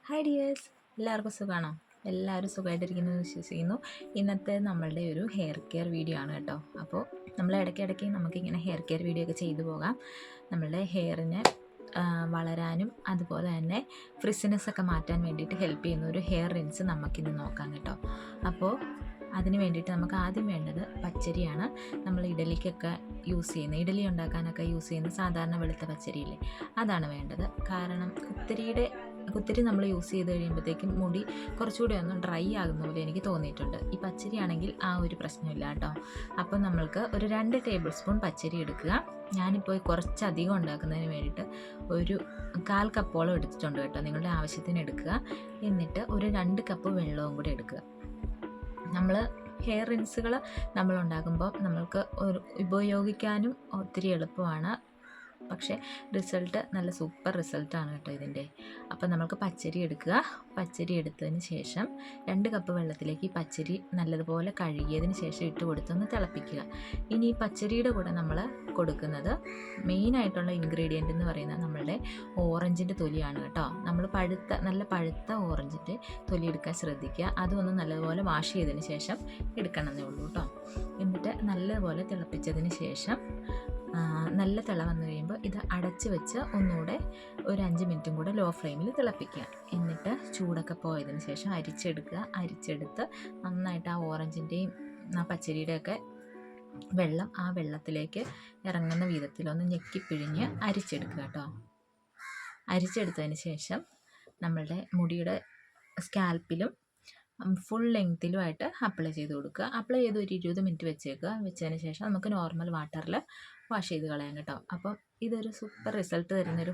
Hi dears, എല്ലാവർക്കും സുഖമാണോ? എല്ലാവരും സുഖമായിട്ടിരിക്കുന്നു എന്ന് വിശ്വസിക്കുന്നു. ഇന്നത്തെ നമ്മളുടെ ഒരു ഹെയർ കെയർ വീഡിയോ ആണ് കേട്ടോ. അപ്പോൾ നമ്മൾ ഇടയ്ക്കിടയ്ക്ക് നമുക്കിങ്ങനെ ഹെയർ കെയർ വീഡിയോ ഒക്കെ ചെയ്തു പോകാം. നമ്മളുടെ ഹെയറിനെ വളരാനും അതുപോലെ തന്നെ ഫ്രിസിനെസ് ഒക്കെ മാറ്റാൻ വേണ്ടിയിട്ട് ഹെൽപ്പ് ചെയ്യുന്ന ഒരു ഹെയർ റിൻസ് നമുക്കിന്ന് നോക്കാം കേട്ടോ. അപ്പോൾ അതിന് വേണ്ടിയിട്ട് നമുക്ക് ആദ്യം വേണ്ടത് പച്ചരിയാണ്. നമ്മൾ ഇഡലിക്കൊക്കെ യൂസ് ചെയ്യുന്ന, ഇഡലി ഉണ്ടാക്കാനൊക്കെ യൂസ് ചെയ്യുന്ന സാധാരണ വെളുത്ത പച്ചരിയില്ലേ, അതാണ് വേണ്ടത്. കാരണം കുത്തിരി നമ്മൾ യൂസ് ചെയ്ത് കഴിയുമ്പോഴത്തേക്കും മുടി കുറച്ചുകൂടി ഒന്ന് ഡ്രൈ ആകുന്ന പോലെ എനിക്ക് തോന്നിയിട്ടുണ്ട്. ഈ പച്ചരി ആണെങ്കിൽ ആ ഒരു പ്രശ്നമില്ല കേട്ടോ. അപ്പോൾ നമ്മൾക്ക് ഒരു 2 ടേബിൾ സ്പൂൺ പച്ചരി എടുക്കുക. ഞാനിപ്പോൾ കുറച്ചധികം ഉണ്ടാക്കുന്നതിന് വേണ്ടിയിട്ട് ഒരു 1/4 കപ്പോളം എടുത്തിട്ടുണ്ട് കേട്ടോ. നിങ്ങളുടെ ആവശ്യത്തിന് എടുക്കുക. എന്നിട്ട് ഒരു 2 കപ്പ് വെള്ളവും കൂടി എടുക്കുക. നമ്മൾ ഹെയർ റിൻസുകൾ നമ്മൾ ഉണ്ടാക്കുമ്പോൾ നമ്മൾക്ക് ഉപയോഗിക്കാനും ഒത്തിരി എളുപ്പമാണ്. പക്ഷേ റിസൾട്ട് നല്ല സൂപ്പർ റിസൾട്ടാണ് കേട്ടോ ഇതിൻ്റെ. അപ്പോൾ നമുക്ക് പച്ചരി എടുക്കുക. പച്ചരി എടുത്തതിന് ശേഷം 2 കപ്പ് വെള്ളത്തിലേക്ക് ഈ പച്ചരി നല്ലതുപോലെ കഴുകിയതിന് ശേഷം ഇട്ട് കൊടുത്തൊന്ന് തിളപ്പിക്കുക. ഇനി ഈ പച്ചരിയുടെ കൂടെ നമ്മൾ കൊടുക്കുന്നത് മെയിനായിട്ടുള്ള ഇൻഗ്രീഡിയൻ്റ് എന്ന് പറയുന്നത് നമ്മളുടെ ഓറഞ്ചിൻ്റെ തൊലിയാണ് കേട്ടോ. നമ്മൾ നല്ല പഴുത്ത ഓറഞ്ചിൻ്റെ തൊലി എടുക്കാൻ ശ്രദ്ധിക്കുക. അതൊന്ന് നല്ലതുപോലെ വാഷ് ചെയ്തതിന് ശേഷം എടുക്കണമെന്നേ ഉള്ളൂ കേട്ടോ. എന്നിട്ട് നല്ലതുപോലെ തിളപ്പിച്ചതിന് ശേഷം നല്ല തിള വന്നു കഴിയുമ്പോൾ ഇത് അടച്ച് വെച്ച് ഒന്നുകൂടെ ഒരു 5 മിനിറ്റും കൂടെ ലോ ഫ്ലെയിമിൽ തിളപ്പിക്കുക. എന്നിട്ട് ചൂടൊക്കെ പോയതിന് ശേഷം അരിച്ചെടുത്ത് നന്നായിട്ട് ആ ഓറഞ്ചിൻ്റെയും ആ പച്ചരിയുടെയൊക്കെ വെള്ളം ആ വെള്ളത്തിലേക്ക് ഇറങ്ങുന്ന വിധത്തിലൊന്ന് ഞെക്കിപ്പിഴിഞ്ഞ് അരിച്ചെടുക്കുക കേട്ടോ. അരിച്ചെടുത്തതിന് ശേഷം നമ്മളുടെ മുടിയുടെ സ്കാൽപ്പിലും ഫുൾ ലെങ്ത്തിലുമായിട്ട് അപ്ലൈ ചെയ്ത് കൊടുക്കുക. അപ്ലൈ ചെയ്ത് ഒരു 20 മിനിറ്റ് വെച്ചതിന് ശേഷം നമുക്ക് നോർമൽ വാട്ടറിൽ വാഷ് ചെയ്ത് കളയാം കേട്ടോ. അപ്പം ഇതൊരു സൂപ്പർ റിസൾട്ട് തരുന്നൊരു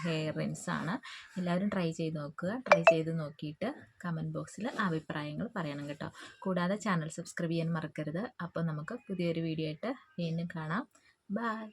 ഹെയർ റിൻസാണ്. എല്ലാവരും ട്രൈ ചെയ്ത് നോക്കുക. ട്രൈ ചെയ്ത് നോക്കിയിട്ട് കമൻറ്റ് ബോക്സിൽ അഭിപ്രായങ്ങൾ പറയണം കേട്ടോ. കൂടാതെ ചാനൽ സബ്സ്ക്രൈബ് ചെയ്യാൻ മറക്കരുത്. അപ്പോൾ നമുക്ക് പുതിയൊരു വീഡിയോ ആയിട്ട് വീണ്ടും കാണാം. ബൈ.